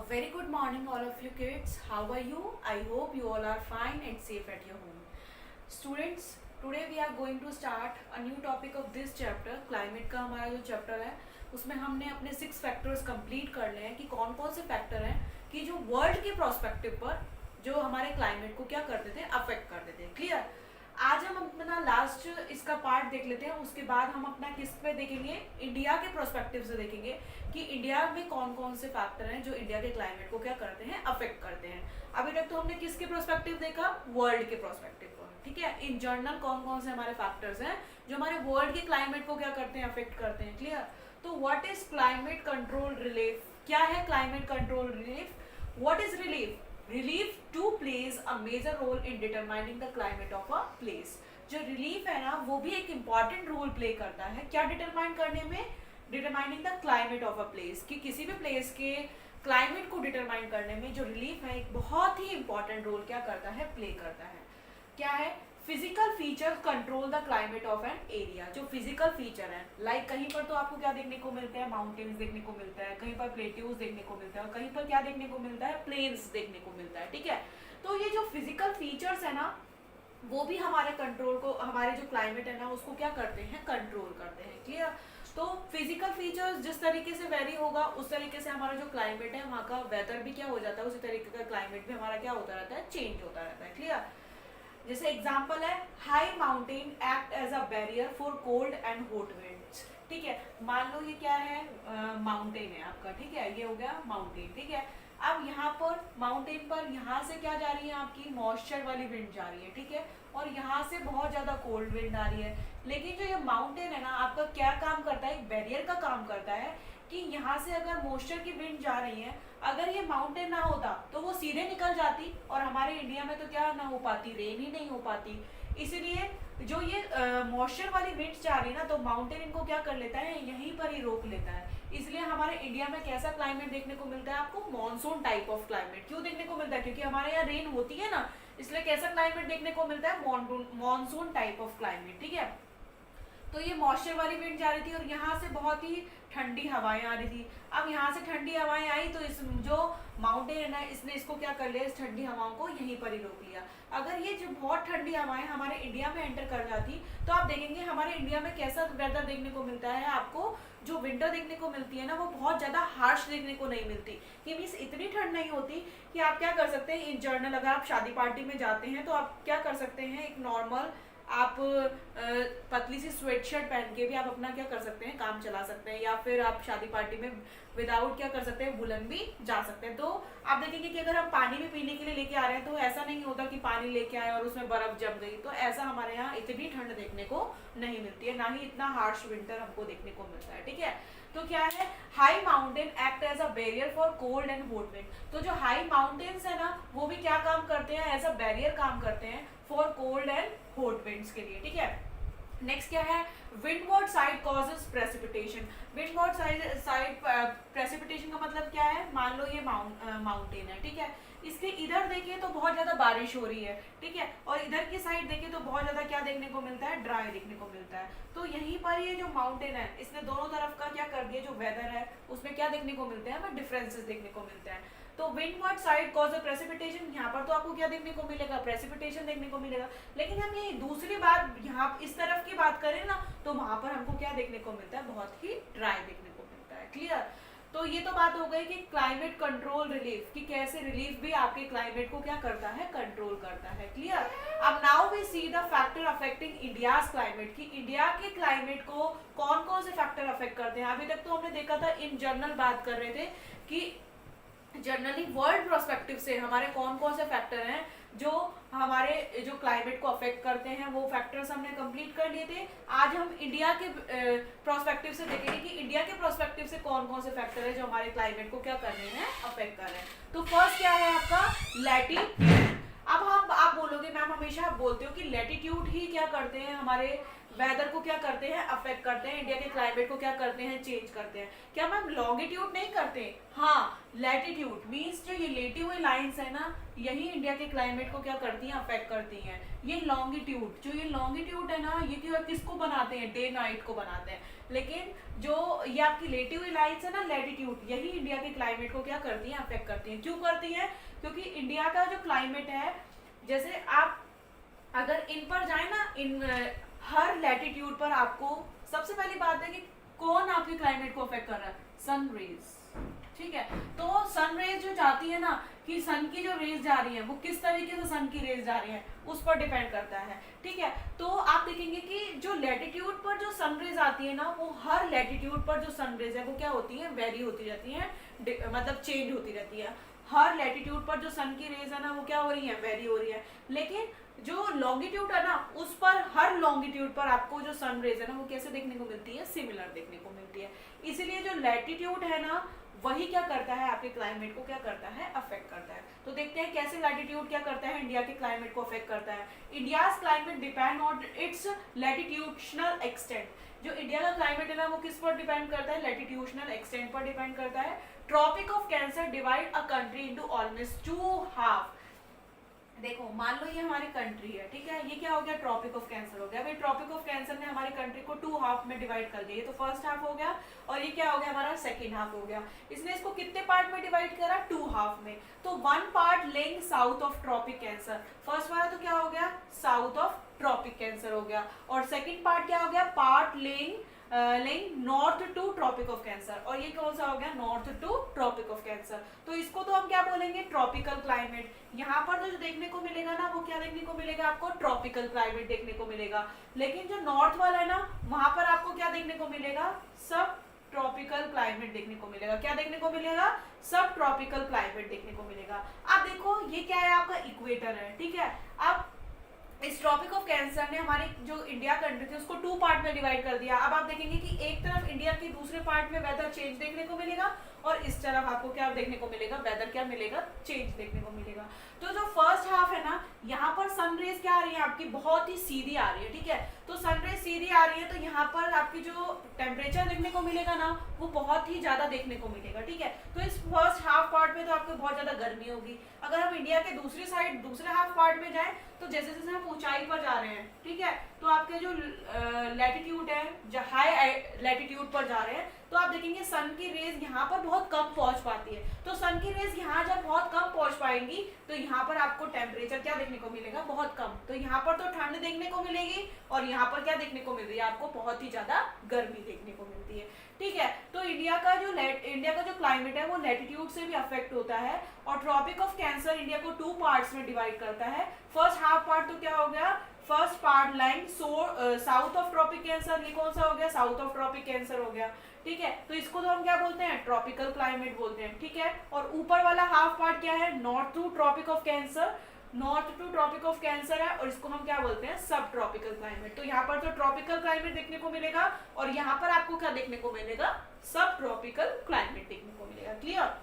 Very good morning, all of you kids. How are you? I hope you all are fine and safe at your home. Students, today we are going to start a new topic of this chapter. Climate का हमारा जो chapter है उसमें हमने अपने 6 factors complete कर लिए हैं कि कौन कौन से फैक्टर हैं कि जो वर्ल्ड के प्रोस्पेक्टिव पर जो हमारे क्लाइमेट को क्या करते थे, अफेक्ट करते थे. क्लियर. आज हम अपना लास्ट इसका पार्ट देख लेते हैं, उसके बाद हम अपना किस पे देखेंगे, इंडिया के प्रोस्पेक्टिव से देखेंगे कि इंडिया में कौन कौन से फैक्टर हैं जो इंडिया के क्लाइमेट को क्या करते हैं, अफेक्ट करते हैं. अभी तक तो हमने किसके प्रोस्पेक्टिव देखा, वर्ल्ड के प्रोस्पेक्टिव पर. ठीक है. इन जनरल कौन कौन से हमारे फैक्टर्स हैं जो हमारे वर्ल्ड के क्लाइमेट को क्या करते हैं, अफेक्ट करते हैं. क्लियर. तो what is climate control relief, क्या है climate control relief, what is relief. Relief too plays a major role in determining the climate of a place. जो रिलीफ है ना वो भी एक इंपॉर्टेंट रोल प्ले करता है क्या डिटरमाइन करने में, determining the climate of a place, कि किसी भी प्लेस के क्लाइमेट को डिटरमाइन करने में जो रिलीफ है एक बहुत ही इंपॉर्टेंट रोल क्या करता है, प्ले करता है. क्या है, physical feature control the climate of an area. जो फिजिकल फीचर है, लाइक कहीं पर तो आपको क्या देखने को मिलता है, माउंटेन्स देखने को मिलता है, कहीं पर प्लेट्यूज देखने को मिलता है, और कहीं पर क्या देखने को मिलता है, प्लेन्स देखने को मिलता है. ठीक है. तो ये जो फिजिकल फीचर्स है ना वो भी हमारे कंट्रोल को, हमारे जो क्लाइमेट है ना उसको क्या करते हैं, कंट्रोल करते हैं. क्लियर. तो फिजिकल फीचर्स जिस तरीके से वेरी होगा उस तरीके से हमारा जो क्लाइमेट है वहाँ का वेदर भी क्या हो जाता है, उसी तरीके का क्लाइमेट भी हमारा क्या होता रहता है, चेंज होता रहता है. क्लियर. जैसे एग्जांपल है, high mountain act as a barrier for cold and hot winds. ठीक है. मान लो ये क्या है, माउंटेन है आपका. ठीक है. ये हो गया माउंटेन. ठीक है. अब यहाँ पर माउंटेन पर यहाँ से क्या जा रही है, आपकी मॉइस्चर वाली विंड जा रही है. ठीक है. और यहाँ से बहुत ज्यादा कोल्ड विंड आ रही है. लेकिन जो ये माउंटेन है ना आपका क्या काम करता है, एक बैरियर का काम करता है कि यहाँ से अगर मॉइस्चर की विंड जा रही है, अगर ये माउंटेन ना होता तो वो सीधे निकल जाती और हमारे इंडिया में तो क्या ना हो पाती, रेन ही नहीं हो पाती. इसलिए जो ये मॉइस्चर वाली विंड जा रही है ना तो माउंटेन इनको क्या कर लेता है, यहीं पर ही रोक लेता है. इसलिए हमारे इंडिया में कैसा क्लाइमेट देखने को मिलता है आपको, मॉनसून टाइप ऑफ क्लाइमेट. क्यों देखने को मिलता है, क्योंकि हमारे यहाँ रेन होती है ना, इसलिए कैसा क्लाइमेट देखने को मिलता है, मॉनसून टाइप ऑफ क्लाइमेट. ठीक है. तो ये मॉइस्चर वाली विंड जा रही थी और यहाँ से बहुत ही ठंडी हवाएं आ रही थी. अब यहाँ से ठंडी हवाएं आई तो इस जो माउंटेन है ना इसने इसको क्या कर लिया, इस ठंडी हवाओं को यहीं पर ही रोक लिया. अगर ये जो बहुत ठंडी हवाएं हमारे इंडिया में एंटर कर जाती तो आप देखेंगे हमारे इंडिया में कैसा वेदर देखने को मिलता है आपको, जो विंटर देखने को मिलती है ना वो बहुत ज़्यादा हार्श देखने को नहीं मिलती. कि मीन्स इतनी ठंड नहीं होती कि आप क्या कर सकते हैं, इन जनरल अगर आप शादी पार्टी में जाते हैं तो आप क्या कर सकते हैं, एक नॉर्मल आप पतली सी स्वेट शर्ट पहन के भी आप अपना क्या कर सकते हैं, काम चला सकते हैं. या फिर आप शादी पार्टी में विदाउट क्या कर सकते हैं, वुलन भी जा सकते हैं. तो आप देखेंगे कि अगर हम पानी भी पीने के लिए लेके आ रहे हैं तो ऐसा नहीं होता कि पानी लेके आए और उसमें बर्फ जम गई. तो ऐसा हमारे यहाँ इतनी ठंड देखने को नहीं मिलती है, ना ही इतना हार्श विंटर हमको देखने को मिलता है. ठीक है. तो क्या है, high mountain act as a barrier for cold and hot wind. तो जो हाई माउंटेन्स है ना वो भी क्या काम करते हैं, एज अ बैरियर काम करते हैं for cold and hot winds के लिए. ठीक है. नेक्स्ट क्या है, windward side causes precipitation. Windward side precipitation का मतलब क्या है, मान लो ये माउंटेन है. ठीक है. इसके इधर देखिए तो बहुत ज्यादा बारिश हो रही है. ठीक है. और इधर की साइड देखिए तो बहुत ज्यादा क्या देखने को मिलता है, ड्राई देखने को मिलता है. तो यहीं पर ये जो माउंटेन है इसने दोनों तरफ का क्या कर दिया, जो वेदर है उसमें क्या देखने को मिलते हैं, हमें डिफरेंसेस देखने को मिलते हैं. तो windward side cause of precipitation, यहाँ पर तो आपको क्या देखने को मिलेगा, प्रेसिपिटेशन देखने को मिलेगा. लेकिन हम ये दूसरी बात यहाँ इस तरफ की बात करें ना तो वहां पर हमको क्या देखने को मिलता है, बहुत ही ड्राई देखने को मिलता है. क्लियर. तो ये तो बात हो गई कि क्लाइमेट कंट्रोल रिलीफ, कि कैसे रिलीफ भी आपके क्लाइमेट को क्या करता है, कंट्रोल करता है. क्लियर. अब now we see the factor affecting India's climate, कि इंडिया के क्लाइमेट को कौन कौन से फैक्टर अफेक्ट करते हैं. अभी तक तो हमने देखा था इन जनरल बात कर रहे थे कि जनरली वर्ल्ड प्रोस्पेक्टिव से हमारे कौन कौन से फैक्टर हैं जो हमारे जो क्लाइमेट को अफेक्ट करते हैं, वो फैक्टर्स हमने कंप्लीट कर लिए थे. आज हम इंडिया के प्रोस्पेक्टिव से देखेंगे कि इंडिया के प्रोस्पेक्टिव से कौन कौन से फैक्टर है जो हमारे क्लाइमेट को क्या कर रहे हैं, अफेक्ट कर रहे हैं. तो फर्स्ट क्या है आपका, लैटिट्यूड. अब हम आप बोलोगे मैम हमेशा आप बोलते हो कि लैटिट्यूड ही क्या करते हैं, हमारे वेदर को क्या करते हैं, अफेक्ट करते हैं, इंडिया के क्लाइमेट को क्या करते हैं, चेंज करते हैं। क्या मैम लॉन्गिट्यूड नहीं करते? हाँ, लैटिट्यूड मीन्स जो ये लेटी हुई लाइंस है ना, यही इंडिया के क्लाइमेट को क्या करती हैं, अफेक्ट करती हैं। ये लॉन्गिट्यूड, जो ये लॉन्गिट्यूड है ना, ये क्यों किसको बनाते हैं, डे नाइट को बनाते हैं। लेकिन जो ये आपकी लेटी हुई लाइंस है ना, लैटिट्यूड, यही इंडिया के क्लाइमेट को क्या करती हैं, अफेक्ट करती हैं। क्यों करती हैं? क्योंकि इंडिया का जो क्लाइमेट है, जैसे आप अगर इन पर जाए ना, इन हर लैटिट्यूड पर आपको सबसे पहली बात है कि कौन आपके क्लाइमेट को अफेक्ट कर रहा है, सन रेज। ठीक है, तो सन रेज जो जाती है ना, कि सन की जो रेज जा रही है वो किस तरीके से सन की रेज जा रही है, उस पर डिपेंड करता है। ठीक है, तो आप देखेंगे कि जो लैटिट्यूड पर जो सन रेज आती है ना, वो हर लैटिट्यूड पर जो सन रेज है वो क्या होती है, वेरी होती रहती है, मतलब चेंज होती रहती है। हर लैटिट्यूड पर जो सन की रेज है ना, वो क्या हो रही है, वेरी हो रही है। लेकिन जो लॉन्गिट्यूड है ना, उस पर हर लॉन्गिट्यूड पर आपको जो सन रेज है ना, वो कैसे देखने को मिलती है, सिमिलर देखने को मिलती है। इसीलिए जो लैटिट्यूड है ना, वही क्या करता है, आपके क्लाइमेट को क्या करता है, अफेक्ट करता है। तो देखते हैं कैसे लैटिट्यूड क्या करता है, इंडिया के क्लाइमेट को अफेक्ट करता है। India's climate depend on its latitudinal extent. जो इंडिया का क्लाइमेट है ना, वो किस पर डिपेंड करता है, लैटिट्यूशनल एक्सटेंट पर डिपेंड करता है। Tropic of cancer divide a country into almost 2 half. देखो मान लो ये हमारी कंट्री है, ठीक है, ये क्या हो गया, ट्रॉपिक ऑफ कैंसर हो गया। भाई ट्रॉपिक ऑफ कैंसर ने हमारी कंट्री को 2 हाफ में डिवाइड कर दिया। ये तो फर्स्ट हाफ हो गया, और ये क्या हो गया, हमारा सेकंड हाफ हो गया। इसने इसको कितने पार्ट में डिवाइड करा, 2 हाफ में। तो 1 part laying south of tropic cancer, first वाला तो क्या हो गया, साउथ ऑफ ट्रॉपिक कैंसर हो गया, और सेकेंड पार्ट क्या हो गया, part laying north to tropic of cancer, और ये कौन सा हो गया, north to tropic of cancer. तो इसको तो हम क्या बोलेंगे, ट्रॉपिकल क्लाइमेट। यहाँ पर जो देखने को मिलेगा ना, वो क्या देखने को मिलेगा, आपको ट्रॉपिकल क्लाइमेट देखने को मिलेगा। लेकिन जो नॉर्थ वाला है ना, वहां पर आपको क्या देखने को मिलेगा, सब ट्रॉपिकल क्लाइमेट देखने को मिलेगा। क्या देखने को मिलेगा, सब ट्रॉपिकल क्लाइमेट देखने को मिलेगा। अब देखो ये क्या है, आपका इक्वेटर है, ठीक है। अब इस ट्रॉपिक ऑफ कैंसर ने हमारी जो इंडिया कंट्री थी उसको 2 पार्ट में डिवाइड कर दिया। अब आप देखेंगे कि एक तरफ इंडिया के दूसरे पार्ट में वेदर चेंज देखने को मिलेगा, और इस तरफ आपको क्या देखने को मिलेगा, वेदर क्या मिलेगा, चेंज देखने को मिलेगा। तो जो फर्स्ट हाफ है ना, यहाँ पर सनरेज क्या आ रही है, आपकी बहुत ही सीधी आ रही है, ठीक है। तो सनरेज सीधी आ रही है, तो यहाँ पर आपकी जो टेम्परेचर देखने को मिलेगा ना, वो बहुत ही ज्यादा देखने को मिलेगा, ठीक है। तो इस फर्स्ट हाफ पार्ट में तो आपको बहुत ज्यादा गर्मी होगी। अगर हम इंडिया के दूसरी साइड, दूसरे हाफ पार्ट में जाए, तो जैसे जैसे हम ऊंचाई पर जा रहे हैं, ठीक है, तो आपके जो लैटिट्यूड है, जो हाई लैटिट्यूड पर जा रहे हैं, तो आप देखेंगे सन की रेज यहाँ पर बहुत कम पहुंच पाती है। तो सन की रेज यहाँ जब बहुत कम पहुंच पाएंगी, तो यहाँ पर आपको टेम्परेचर क्या देखने को मिलेगा, बहुत कम। तो यहाँ पर तो ठंड देखने को मिलेगी, और यहाँ पर क्या देखने को मिल रही है, आपको बहुत ही ज्यादा गर्मी देखने को मिलती है, ठीक है। तो इंडिया का जो क्लाइमेट है, वो लैटिट्यूड से भी अफेक्ट होता है। और ट्रॉपिक ऑफ कैंसर इंडिया को 2 पार्ट्स में डिवाइड करता है। फर्स्ट हाफ पार्ट तो क्या हो गया, first part line south of tropic cancer, ये कौन सा हो गया, साउथ ऑफ ट्रॉपिक कैंसर हो गया, ठीक है। तो इसको तो हम क्या बोलते हैं, ट्रॉपिकल क्लाइमेट बोलते हैं, ठीक है। और ऊपर वाला हाफ पार्ट क्या है, north to tropic of cancer, north to tropic of cancer है, और इसको हम क्या बोलते हैं, सब ट्रॉपिकल क्लाइमेट। तो यहाँ पर तो ट्रॉपिकल क्लाइमेट देखने को मिलेगा, और यहाँ पर आपको क्या देखने को मिलेगा, सब ट्रॉपिकल क्लाइमेट देखने को मिलेगा। क्लियर।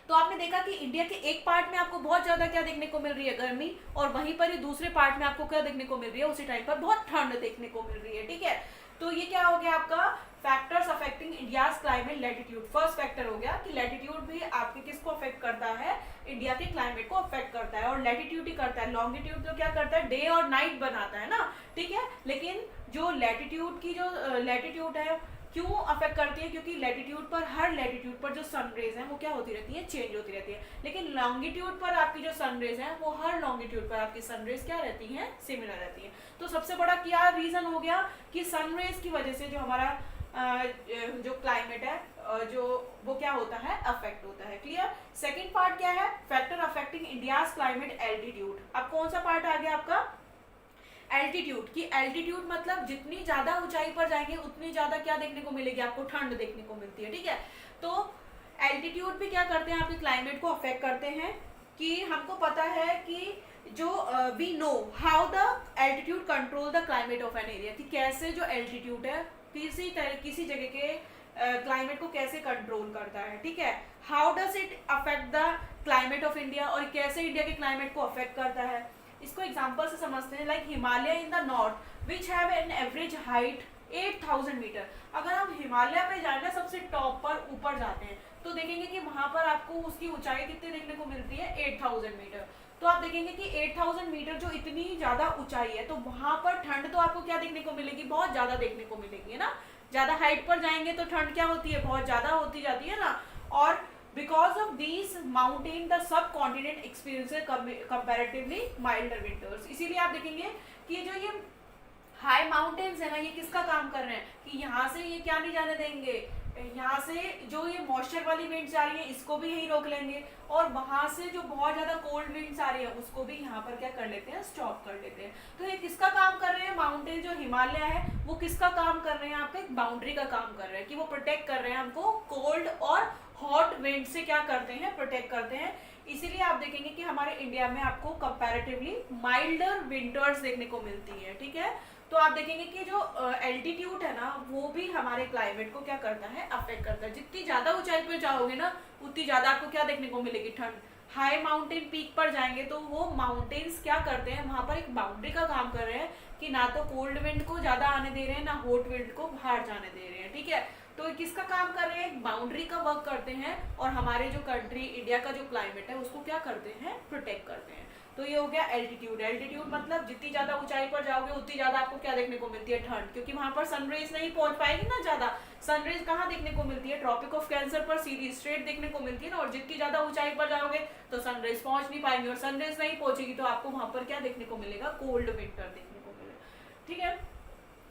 तो आपने देखा कि इंडिया के एक पार्ट में आपको बहुत ज्यादा क्या देखने को मिल रही है, गर्मी, और वहीं पर ही दूसरे पार्ट में आपको क्या देखने को मिल रही है, उसी टाइम पर बहुत ठंड देखने को मिल रही है, ठीक है। तो ये क्या हो गया आपका, factors affecting India's climate latitude. First factor हो गया कि लैटिट्यूड भी आपके किसको अफेक्ट करता है, इंडिया के क्लाइमेट को अफेक्ट करता है, और लैटिट्यूड ही करता है। लॉन्गिट्यूड तो क्या करता है, डे और नाइट बनाता है ना, ठीक है। लेकिन जो लैटिट्यूड की जो लैटिट्यूड है, क्यों अफेक्ट करती है, क्योंकि लैटिट्यूड पर, हर लैटिट्यूड पर जो सन रेज है वो क्या होती रहती है, चेंज होती रहती है। लेकिन लॉन्गिट्यूड पर आपकी जो सन रेज है, वो हर लॉन्गिट्यूड पर आपकी सन रेज क्या रहती है, सिमिलर रहती है। तो सबसे बड़ा क्या रीजन हो गया कि सन रेज की वजह से जो हमारा जो क्लाइमेट है, जो वो क्या होता है, अफेक्ट होता है। क्लियर। सेकेंड पार्ट क्या है, factor affecting India's climate altitude. अब कौन सा पार्ट आ गया आपका, एल्टीट्यूड। की एल्टीट्यूड मतलब जितनी ज्यादा ऊंचाई पर जाएंगे उतनी ज्यादा क्या देखने को मिलेगी, आपको ठंड देखने को मिलती है, ठीक है। तो एल्टीट्यूड भी क्या करते हैं, आपके क्लाइमेट को अफेक्ट करते हैं। कि हमको पता है कि जो we know how the altitude control the climate of an area, कि कैसे जो एल्टीट्यूड है किसी जगह के क्लाइमेट को कैसे कंट्रोल करता है, ठीक है। How does it affect the climate of India, और कैसे इंडिया के क्लाइमेट को अफेक्ट करता है। इसको एग्जाम्पल से समझते हैं। Like Himalaya in the north which have an average height 8000 metre. अगर हम हिमालय पे जाए ना, सबसे टॉप पर ऊपर जाते हैं, तो देखेंगे कि वहां पर आपको उसकी ऊंचाई कितनी देखने को मिलती है, 8000 मीटर। तो आप देखेंगे कि 8000 मीटर जो इतनी ज्यादा ऊंचाई है, तो वहां पर ठंड तो आपको क्या देखने को मिलेगी, बहुत ज्यादा देखने को मिलेगी, है ना। ज्यादा हाइट पर जाएंगे तो ठंड क्या होती है, बहुत ज्यादा होती जाती है ना। और because of these mountain the sub continent experiences comparatively milder winters. इसीलिए आप देखेंगे कि जो ये हाई माउंटेन्स है ना, ये किसका काम कर रहे हैं कि यहाँ से ये क्या नहीं जाने देंगे, यहाँ से जो ये मॉइस्चर वाली विंड्स आ रही है इसको भी यही रोक लेंगे, और वहां से जो बहुत ज्यादा कोल्ड विंड्स आ रही है उसको भी यहाँ पर क्या कर लेते हैं, स्टॉप कर लेते हैं। तो ये किसका काम कर रहे हैं, माउंटेन जो हिमालय है वो किसका काम कर रहे हैं, आपका एक बाउंड्री का काम कर रहे हैं कि वो प्रोटेक्ट कर रहे हैं हमको कोल्ड और हॉट विंड से, क्या करते हैं, प्रोटेक्ट करते हैं। इसीलिए आप देखेंगे कि हमारे इंडिया में आपको कंपैरेटिवली माइल्डर विंटर्स देखने को मिलती है, ठीक है। तो आप देखेंगे कि जो एल्टीट्यूड है ना, वो भी हमारे क्लाइमेट को क्या करता है, अफेक्ट करता है। जितनी ज्यादा ऊंचाई पर जाओगे ना, उतनी ज्यादा आपको क्या देखने को मिलेगी, ठंड। हाई माउंटेन पीक पर जाएंगे तो वो माउंटेन्स क्या करते हैं, वहां पर एक बाउंड्री का काम कर रहे हैं कि ना तो कोल्ड विंड को ज्यादा आने दे रहे हैं, ना हॉट विंड को बाहर जाने दे रहे हैं, ठीक है। तो किसका काम कर रहे हैं, बाउंड्री का वर्क करते हैं, और हमारे जो कंट्री इंडिया का जो क्लाइमेट है उसको क्या करते हैं, प्रोटेक्ट करते हैं। तो ये हो गया एल्टीट्यूड। एल्टीट्यूड मतलब जितनी ज्यादा ऊंचाई पर जाओगे उतनी ज्यादा आपको क्या देखने को मिलती है, ठंड, क्योंकि वहां पर सनरेज नहीं पहुंच पाएगी ना ज्यादा। सनरेज कहाँ देखने को मिलती है, ट्रॉपिक ऑफ कैंसर पर सीधी स्ट्रेट देखने को मिलती है ना, और जितनी ज्यादा ऊंचाई पर जाओगे तो सनरेज पहुंच नहीं पाएंगी, और सनरेज नहीं पहुंचेगी तो आपको वहां पर क्या देखने को मिलेगा, कोल्ड विंटर देखने को मिलेगा, ठीक है।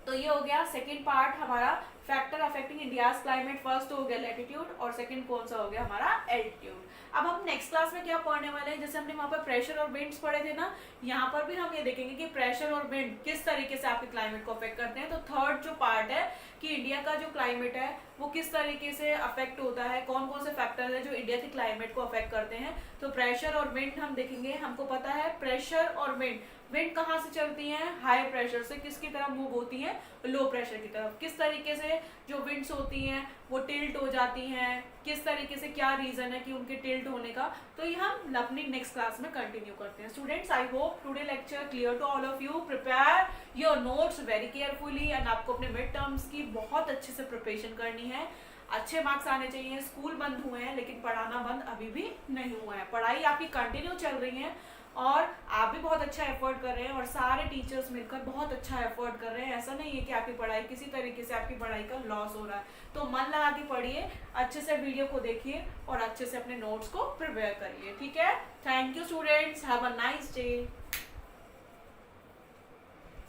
तो ये हो गया सेकंड पार्ट हमारा, factor affecting India's climate. First हो गया लैटिट्यूड, और सेकंड कौन सा हो गया हमारा, एल्टीट्यूड। अब हम नेक्स्ट क्लास में क्या पढ़ने वाले हैं, जैसे हमने वहां पर प्रेशर और विंड्स पढ़े थे ना, यहाँ पर भी हम ये देखेंगे कि प्रेशर और विंड किस तरीके से आपके क्लाइमेट को अफेक्ट करते हैं। तो थर्ड जो पार्ट है कि इंडिया का जो क्लाइमेट है वो किस तरीके से अफेक्ट होता है, कौन कौन से फैक्टर है जो इंडिया के क्लाइमेट को अफेक्ट करते हैं। तो प्रेशर और विंड हम देखेंगे। हमको पता है प्रेशर और विंड, विंड कहाँ से चलती है, हाई प्रेशर से, किसकी तरफ मूव होती है, लो प्रेशर की तरफ। किस तरीके से जो विंड्स होती हैं वो टिल्ट हो जाती हैं, किस तरीके से, क्या रीजन है कि उनके टिल्ट होने का, तो ये हम अपनी नेक्स्ट क्लास में कंटिन्यू करते हैं। Students, I hope today lecture clear to all of you. Prepare your notes very carefully, and आपको अपने मिड टर्म्स की बहुत अच्छे से प्रिपरेशन करनी है। अच्छे मार्क्स आने चाहिए। स्कूल बंद हुए हैं लेकिन पढ़ाना बंद अभी भी नहीं हुआ है, पढ़ाई आपकी कंटिन्यू चल रही है, और आप भी बहुत अच्छा एफर्ट कर रहे हैं, और सारे टीचर्स मिलकर बहुत अच्छा एफर्ट कर रहे हैं। ऐसा नहीं है कि आपकी पढ़ाई किसी तरीके से आपकी पढ़ाई का लॉस हो रहा है। तो मन लगा के पढ़िए, अच्छे से वीडियो को देखिए, और अच्छे से अपने नोट्स को प्रिपेयर करिए, ठीक है। Thank you students, have a nice day.